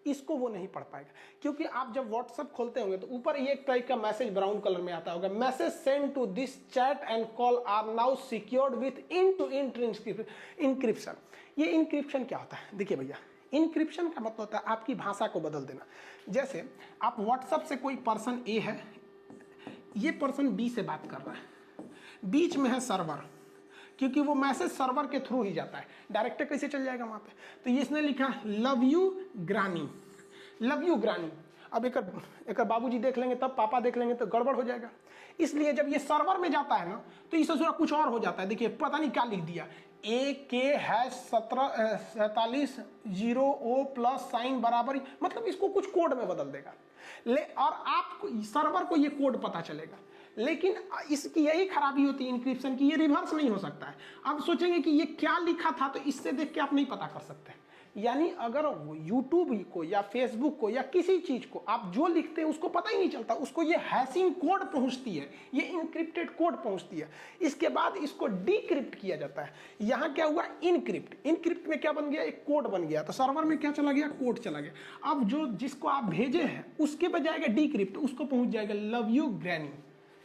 इसको वो नहीं पढ़ पाएगा, क्योंकि आप जब व्हाट्सएप खोलते होंगे तो ऊपर ये एक टाइप का मैसेज ब्राउन कलर में आता होगा, message send to this chat and call are now secured with in to encryption. ये इंक्रिप्शन क्या होता है? देखिए भैया, इंक्रिप्शन का मतलब होता है आपकी भाषा को बदल देना। जैसे आप व्हाट्सएप से कोई पर्सन ए है, ये पर्सन बी से बात कर रहा है, बीच में है सर्वर, क्योंकि वो मैसेज सर्वर के थ्रू ही जाता है, डायरेक्ट कैसे चल जाएगा वहां पे? तो ये इसने लिखा love you granny, love you granny. अब एक बाबूजी देख लेंगे, तब पापा देख लेंगे तो गड़बड़ हो जाएगा। इसलिए जब ये सर्वर में जाता है ना, तो इससे थोड़ा कुछ और हो जाता है। देखिए पता नहीं क्या लिख दिया, AK#47 प्लस साइन बराबर, मतलब इसको कुछ कोड में बदल देगा और आपको सर्वर को ये कोड पता चलेगा। लेकिन इसकी यही खराबी होती है इंक्रिप्शन की, ये रिवर्स नहीं हो सकता है। आप सोचेंगे कि ये क्या लिखा था, तो इससे देख के आप नहीं पता कर सकते। यानी अगर यूट्यूब को या फेसबुक को या किसी चीज को आप जो लिखते हैं उसको पता ही नहीं चलता, उसको ये हैशिंग कोड पहुंचती है, ये इंक्रिप्टेड कोड पहुंचती है। इसके बाद इसको डिक्रिप्ट किया जाता है। यहाँ क्या हुआ? इनक्रिप्ट। इनक्रिप्ट में क्या बन गया? एक कोड बन गया। तो सर्वर में क्या चला गया? कोड चला गया। अब जो जिसको आप भेजे हैं उसके बजाय डिक्रिप्ट, उसको पहुंच जाएगा लव यू ग्रैनी,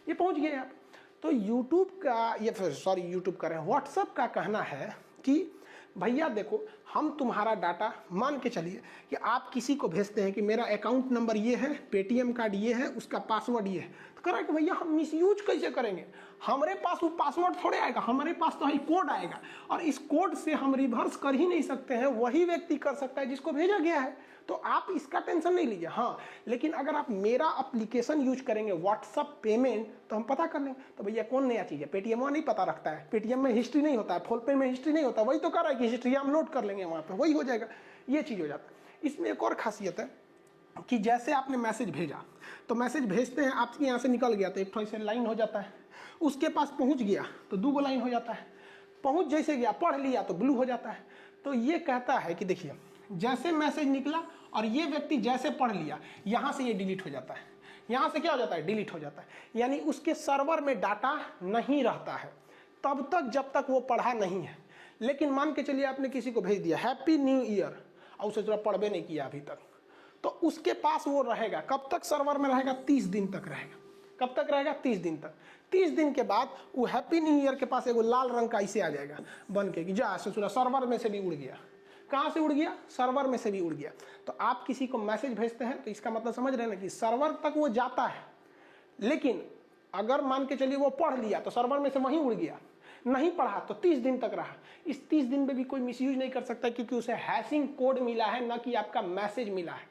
ये पहुंच गए आप। तो यूट्यूब का, ये सॉरी यूट्यूब का रहे, व्हाट्सएप का कहना है कि भैया देखो, हम तुम्हारा डाटा, मान के चलिए कि आप किसी को भेजते हैं कि मेरा अकाउंट नंबर ये है, पेटीएम कार्ड ये है, उसका पासवर्ड ये है, तो कह रहा है कि भैया हम मिसयूज कैसे करेंगे? हमारे पास वो पासवर्ड थोड़े आएगा, हमारे पास तो ही कोड आएगा, और इस कोड से हम रिवर्स कर ही नहीं सकते हैं, वही व्यक्ति कर सकता है जिसको भेजा गया है। तो आप इसका टेंशन नहीं लीजिए। हाँ, लेकिन अगर आप मेरा एप्लीकेशन यूज करेंगे व्हाट्सएप पेमेंट, तो हम पता कर लेंगे। तो भैया कौन नया चीज़ है? पेटीएम नहीं पता रखता है, पेटीएम में हिस्ट्री नहीं होता है, फोनपे में हिस्ट्री नहीं होता, वही तो कर रहा है कि हिस्ट्री हम लोड कर लेंगे वहाँ पे, वही हो जाएगा, ये चीज़ हो जाता है। इसमें एक और खासियत है कि जैसे आपने मैसेज भेजा, तो मैसेज भेजते हैं आपके यहाँ से निकल गया तो एक थोड़ी सी लाइन हो जाता है, उसके पास पहुँच गया तो 2 लाइन हो जाता है, पहुँच जैसे गया, पढ़ लिया तो ब्लू हो जाता है। तो ये कहता है कि देखिए, जैसे मैसेज निकला और ये व्यक्ति जैसे पढ़ लिया, यहाँ से ये डिलीट हो जाता है, यहाँ से क्या हो जाता है? डिलीट हो जाता है। यानी उसके सर्वर में डाटा नहीं रहता है तब तक जब तक वो पढ़ा नहीं है। लेकिन मान के चलिए आपने किसी को भेज दिया हैप्पी न्यू ईयर, और उसे थोड़ा पढ़वे नहीं किया अभी तक, तो उसके पास वो रहेगा। कब तक सर्वर में रहेगा? 30 दिन तक रहेगा। कब तक रहेगा? 30 दिन तक। 30 दिन के बाद वो हैप्पी न्यू ईयर के पास एगो लाल रंग का ऐसे आ जाएगा बन के कि जा सर्वर में से भी उड़ गया। कहाँ से उड़ गया? सर्वर में से भी उड़ गया। तो आप किसी को मैसेज भेजते हैं तो इसका मतलब समझ रहे हैं ना कि सर्वर तक वो जाता है, लेकिन अगर मान के चलिए वो पढ़ लिया तो सर्वर में से वहीं उड़ गया, नहीं पढ़ा तो 30 दिन तक रहा। इस 30 दिन में भी कोई मिसयूज नहीं कर सकता, क्योंकि उसे हैशिंग कोड मिला है, ना कि आपका मैसेज मिला है।